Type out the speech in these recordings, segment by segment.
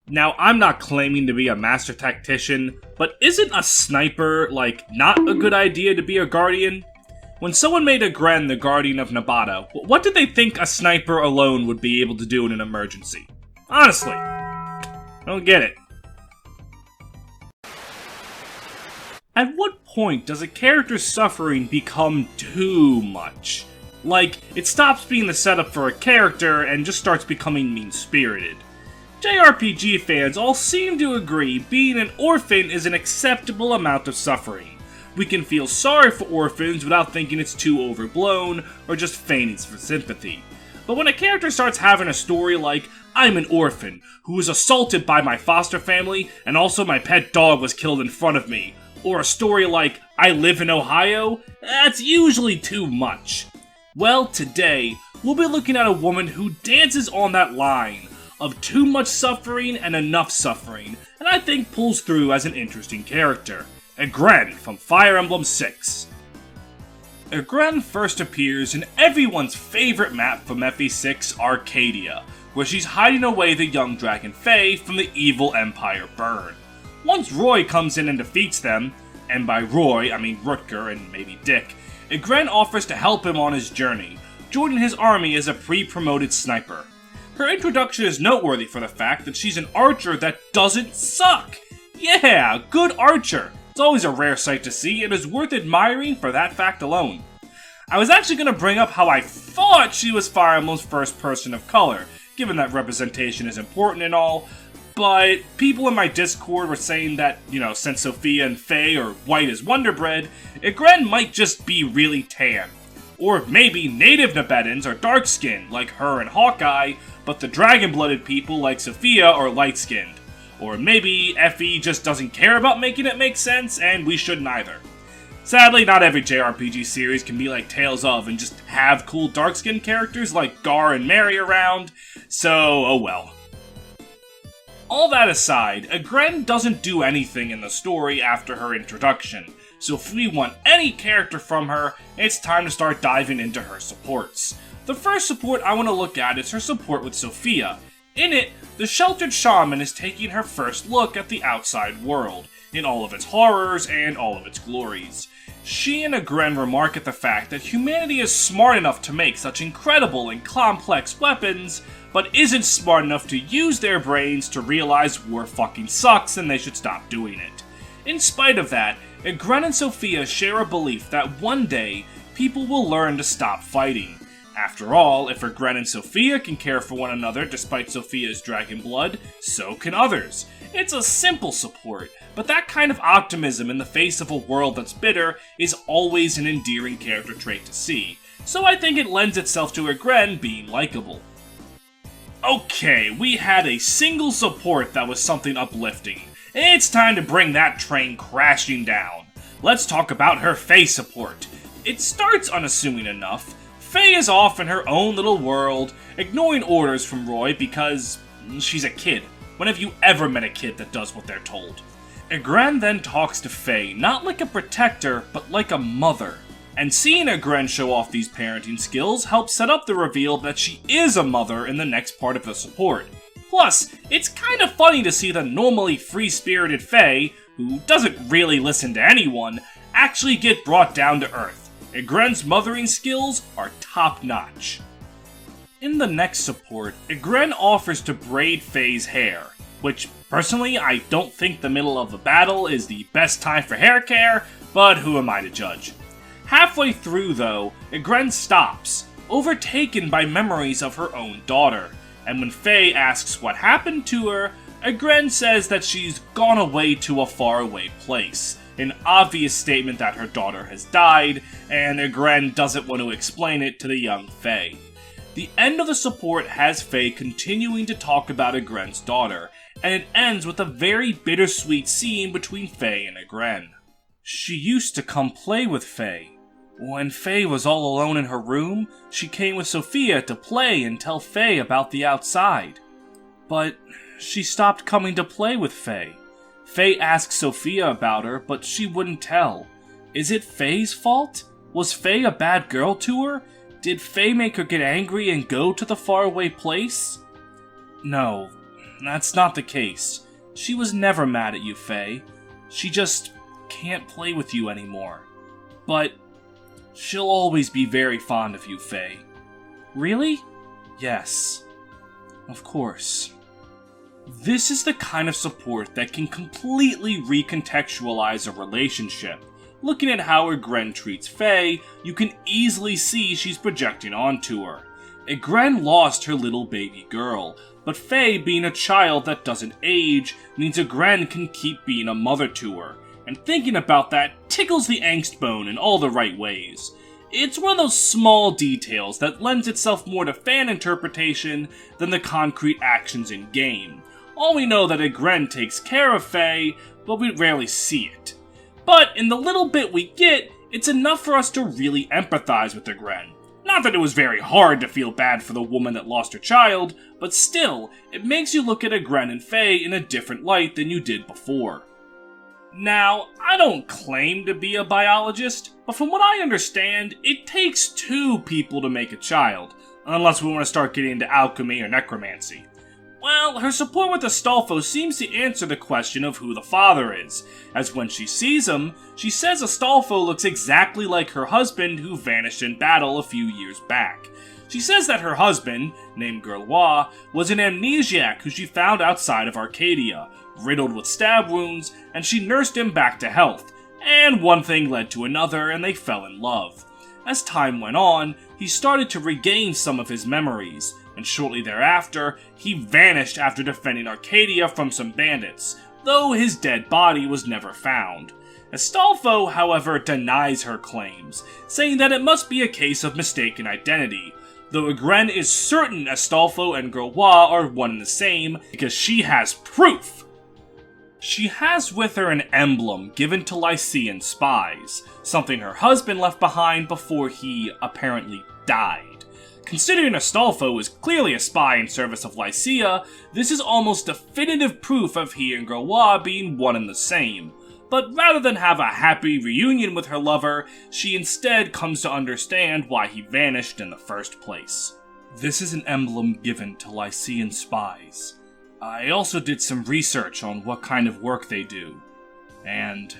Now, I'm not claiming to be a master tactician, but isn't a sniper, not a good idea to be a guardian? When someone made Igrene the guardian of Nabata, what did they think a sniper alone would be able to do in an emergency? Honestly, I don't get it. At what point does a character's suffering become too much? It stops being the setup for a character and just starts becoming mean-spirited. JRPG fans all seem to agree being an orphan is an acceptable amount of suffering. We can feel sorry for orphans without thinking it's too overblown or just feigning for sympathy. But when a character starts having a story like, I'm an orphan who was assaulted by my foster family and also my pet dog was killed in front of me, or a story like, I live in Ohio, that's usually too much. Well, today, we'll be looking at a woman who dances on that line of too much suffering and enough suffering, and I think pulls through as an interesting character. Igrene from Fire Emblem 6. Igrene first appears in everyone's favorite map from FE6, Arcadia, where she's hiding away the young dragon Faye from the evil Empire Burn. Once Roy comes in and defeats them, and by Roy I mean Rutger and maybe Dick, Igrene offers to help him on his journey, joining his army as a pre-promoted sniper. Her introduction is noteworthy for the fact that she's an archer that doesn't suck! Yeah, good archer! It's always a rare sight to see, and is worth admiring for that fact alone. I was actually going to bring up how I thought she was Fire Emblem's first person of color, given that representation is important and all, but people in my Discord were saying that, since Sophia and Faye are white as Wonder Bread, Igrene might just be really tan. Or maybe native Nabetans are dark-skinned, like her and Hawkeye, but the dragon-blooded people like Sophia are light-skinned. Or maybe FE just doesn't care about making it make sense, and we shouldn't either. Sadly, not every JRPG series can be like Tales of and just have cool dark-skinned characters like Gar and Mary around, so oh well. All that aside, Igrene doesn't do anything in the story after her introduction, so if we want any character from her, it's time to start diving into her supports. The first support I want to look at is her support with Sophia. In it, the sheltered shaman is taking her first look at the outside world, in all of its horrors and all of its glories. She and Igrene remark at the fact that humanity is smart enough to make such incredible and complex weapons, but isn't smart enough to use their brains to realize war fucking sucks and they should stop doing it. In spite of that, Igrene and Sophia share a belief that one day, people will learn to stop fighting. After all, if Igrene and Sophia can care for one another despite Sophia's dragon blood, so can others. It's a simple support, but that kind of optimism in the face of a world that's bitter is always an endearing character trait to see, so I think it lends itself to Igrene being likable. Okay, we had a single support that was something uplifting. It's time to bring that train crashing down. Let's talk about her Faye support. It starts unassuming enough. Faye is off in her own little world, ignoring orders from Roy because she's a kid. When have you ever met a kid that does what they're told? Igrene then talks to Faye, not like a protector, but like a mother. And seeing Igrene show off these parenting skills helps set up the reveal that she is a mother in the next part of the support. Plus, it's kind of funny to see the normally free-spirited Faye, who doesn't really listen to anyone, actually get brought down to earth. Igrene's mothering skills are top-notch. In the next support, Igrene offers to braid Faye's hair, which, personally, I don't think the middle of a battle is the best time for hair care, but who am I to judge? Halfway through, though, Igrene stops, overtaken by memories of her own daughter. And when Faye asks what happened to her, Igrene says that she's gone away to a faraway place, an obvious statement that her daughter has died, and Igrene doesn't want to explain it to the young Faye. The end of the support has Faye continuing to talk about Igrene's daughter, and it ends with a very bittersweet scene between Faye and Igrene. She used to come play with Faye. When Faye was all alone in her room, she came with Sophia to play and tell Faye about the outside. But she stopped coming to play with Faye. Faye asked Sophia about her, but she wouldn't tell. Is it Faye's fault? Was Faye a bad girl to her? Did Faye make her get angry and go to the faraway place? No, That's not the case. She was never mad at you, Faye. She just can't play with you anymore. But she'll always be very fond of you, Faye. Really? Yes. Of course. This is the kind of support that can completely recontextualize a relationship. Looking at how Igrene treats Faye, you can easily see she's projecting onto her. Igrene lost her little baby girl, but Faye being a child that doesn't age means Igrene can keep being a mother to her, and thinking about that tickles the angst bone in all the right ways. It's one of those small details that lends itself more to fan interpretation than the concrete actions in-game. All we know that Igrene takes care of Faye, but we rarely see it. But in the little bit we get, it's enough for us to really empathize with Igrene. Not that it was very hard to feel bad for the woman that lost her child, but still, it makes you look at Igrene and Faye in a different light than you did before. Now, I don't claim to be a biologist, but from what I understand, it takes 2 people to make a child, unless we want to start getting into alchemy or necromancy. Well, her support with Astolfo seems to answer the question of who the father is, as when she sees him, she says Astolfo looks exactly like her husband who vanished in battle a few years back. She says that her husband, named Gerlois, was an amnesiac who she found outside of Arcadia, riddled with stab wounds, and she nursed him back to health, and one thing led to another and they fell in love. As time went on, he started to regain some of his memories, and shortly thereafter, he vanished after defending Arcadia from some bandits, though his dead body was never found. Astolfo, however, denies her claims, saying that it must be a case of mistaken identity, though Igrene is certain Astolfo and Gerlois are one and the same because she has proof! She has with her an emblem given to Lycian spies, something her husband left behind before he apparently died. Considering Astolfo is clearly a spy in service of Lycia, this is almost definitive proof of he and Gerlois being one and the same. But rather than have a happy reunion with her lover, she instead comes to understand why he vanished in the first place. This is an emblem given to Lycian spies. I also did some research on what kind of work they do, and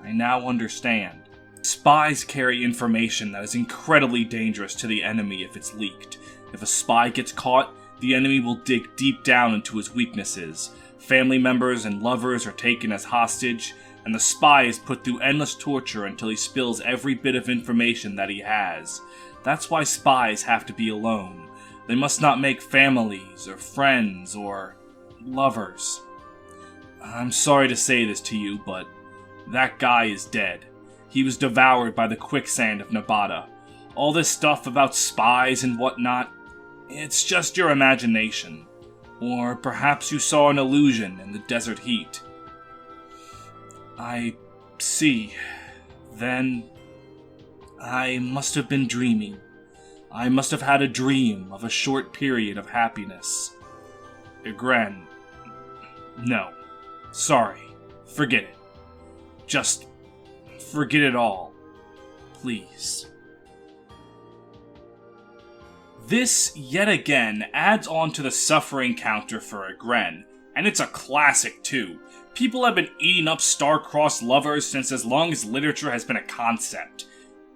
I now understand. Spies carry information that is incredibly dangerous to the enemy if it's leaked. If a spy gets caught, the enemy will dig deep down into his weaknesses. Family members and lovers are taken as hostage, and the spy is put through endless torture until he spills every bit of information that he has. That's why spies have to be alone. They must not make families, or friends, or lovers. I'm sorry to say this to you, but that guy is dead. He was devoured by the quicksand of Nabata. All this stuff about spies and whatnot, it's just your imagination. Or perhaps you saw an illusion in the desert heat. I see. Then I must have been dreaming. I must have had a dream of a short period of happiness. Igrene. No. Sorry. Forget it. Just forget it all. Please. This, yet again, adds on to the suffering counter for Igrene, and it's a classic too. People have been eating up star-crossed lovers since as long as literature has been a concept.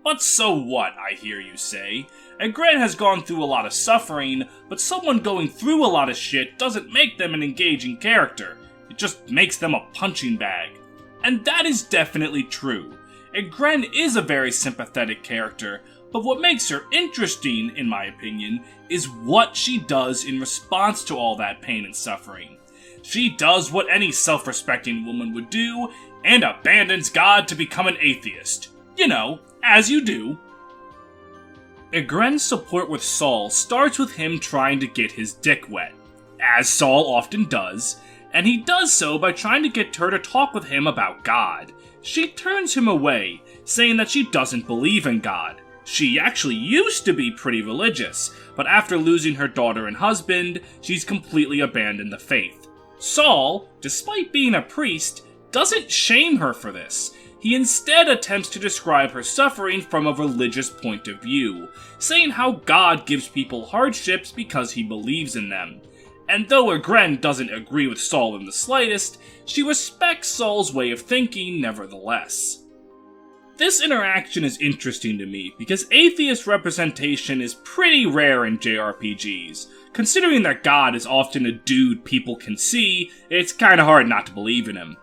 But so what, I hear you say. Igrene has gone through a lot of suffering, but someone going through a lot of shit doesn't make them an engaging character. It just makes them a punching bag. And that is definitely true. Igrene is a very sympathetic character, but what makes her interesting, in my opinion, is what she does in response to all that pain and suffering. She does what any self-respecting woman would do, and abandons God to become an atheist. You know, as you do. Igrene's support with Saul starts with him trying to get his dick wet, as Saul often does, and he does so by trying to get her to talk with him about God. She turns him away, saying that she doesn't believe in God. She actually used to be pretty religious, but after losing her daughter and husband, she's completely abandoned the faith. Saul, despite being a priest, doesn't shame her for this. He instead attempts to describe her suffering from a religious point of view, saying how God gives people hardships because he believes in them. And though Igrene doesn't agree with Saul in the slightest, she respects Saul's way of thinking nevertheless. This interaction is interesting to me because atheist representation is pretty rare in JRPGs. Considering that God is often a dude people can see, it's kinda hard not to believe in him.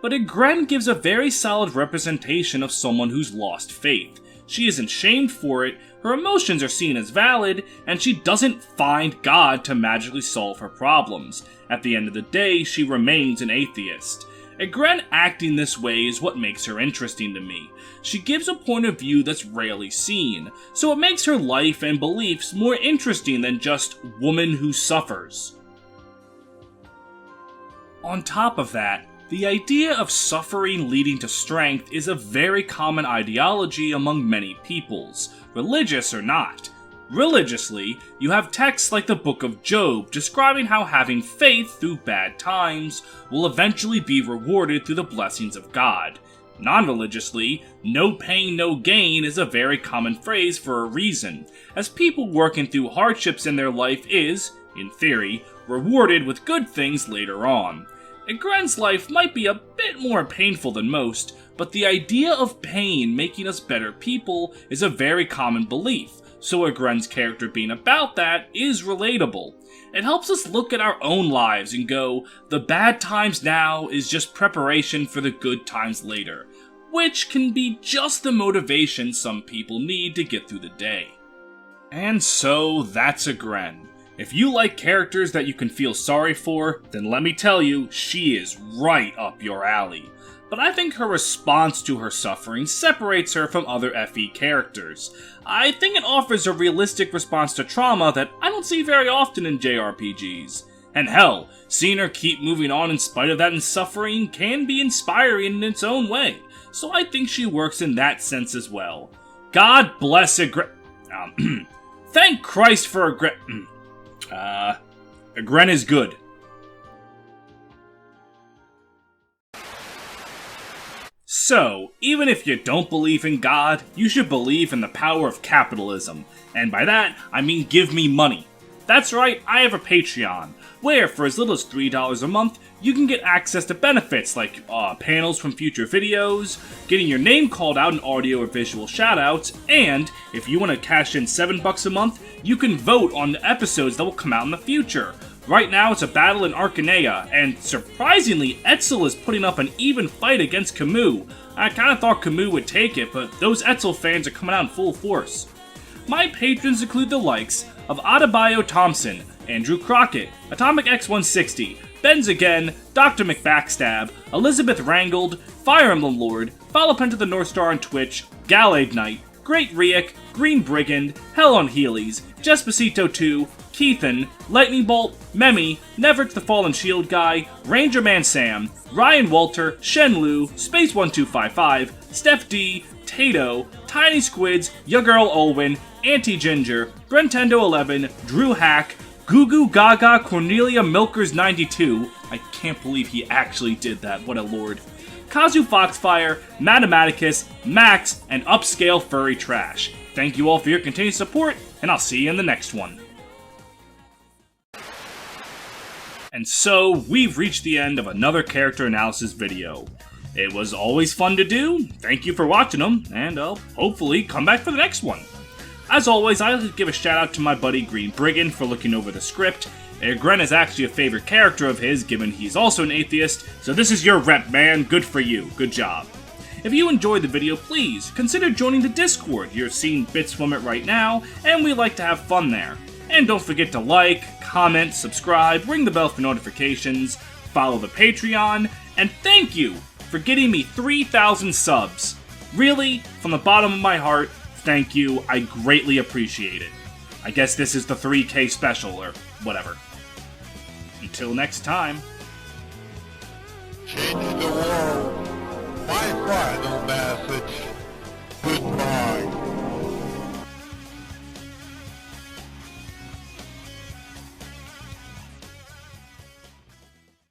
But Igrene gives a very solid representation of someone who's lost faith. She isn't shamed for it, her emotions are seen as valid, and she doesn't find God to magically solve her problems. At the end of the day, she remains an atheist. Igrene acting this way is what makes her interesting to me. She gives a point of view that's rarely seen, so it makes her life and beliefs more interesting than just woman who suffers. On top of that, the idea of suffering leading to strength is a very common ideology among many peoples, religious or not. Religiously, you have texts like the Book of Job describing how having faith through bad times will eventually be rewarded through the blessings of God. Non-religiously, no pain, no gain is a very common phrase for a reason, as people working through hardships in their life is, in theory, rewarded with good things later on. Igrene's life might be a bit more painful than most, but the idea of pain making us better people is a very common belief, so Igrene's character being about that is relatable. It helps us look at our own lives and go, the bad times now is just preparation for the good times later, which can be just the motivation some people need to get through the day. And so that's Igrene. If you like characters that you can feel sorry for, then let me tell you, she is right up your alley. But I think her response to her suffering separates her from other FE characters. I think it offers a realistic response to trauma that I don't see very often in JRPGs. And hell, seeing her keep moving on in spite of that suffering can be inspiring in its own way, so I think she works in that sense as well. God bless Igrene. Thank Christ for Igrene. Igrene is good. So, even if you don't believe in God, you should believe in the power of capitalism. And by that, I mean give me money. That's right, I have a Patreon, where for as little as $3 a month, you can get access to benefits like panels from future videos, getting your name called out in audio or visual shoutouts, and if you want to cash in $7 a month, you can vote on the episodes that will come out in the future. Right now it's a battle in Arcanea, and surprisingly, Etzel is putting up an even fight against Camus. I kinda thought Camus would take it, but those Etzel fans are coming out in full force. My patrons include the likes of Adebayo Thompson, Andrew Crockett, Atomic X160, Benz Again, Dr. McBackstab, Elizabeth Rangold, Fire Emblem Lord, Follow Pen to the North Star on Twitch, Galade Knight, Great Riek, Green Brigand, Hell on Heelys, Despacito 2, Keithan, Lightning Bolt, Memi, Nevert's the Fallen Shield Guy, Ranger Man Sam, Ryan Walter, Shenlu, Space1255, Steph D, Tato, Tiny Squids, Ya Girl Olwyn, Anti-Ginger, Brentendo11, Drew Hack, Goo Goo Gaga Cornelia Milkers 92, I can't believe he actually did that, what a lord, Kazu Foxfire, Mathematicus, Max, and Upscale Furry Trash. Thank you all for your continued support, and I'll see you in the next one. And so, we've reached the end of another character analysis video. It was always fun to do, thank you for watching them, and I'll hopefully come back for the next one. As always, I'd like to give a shout out to my buddy Green Brigand for looking over the script. Igrene is actually a favorite character of his, given he's also an atheist, so this is your rep, man. Good for you. Good job. If you enjoyed the video, please consider joining the Discord. You're seeing bits from it right now, and we like to have fun there. And don't forget to like, comment, subscribe, ring the bell for notifications, follow the Patreon, and thank you for getting me 3,000 subs. Really, from the bottom of my heart, thank you. I greatly appreciate it. I guess this is the 3K special, or whatever. Until next time. Change the world. My final message.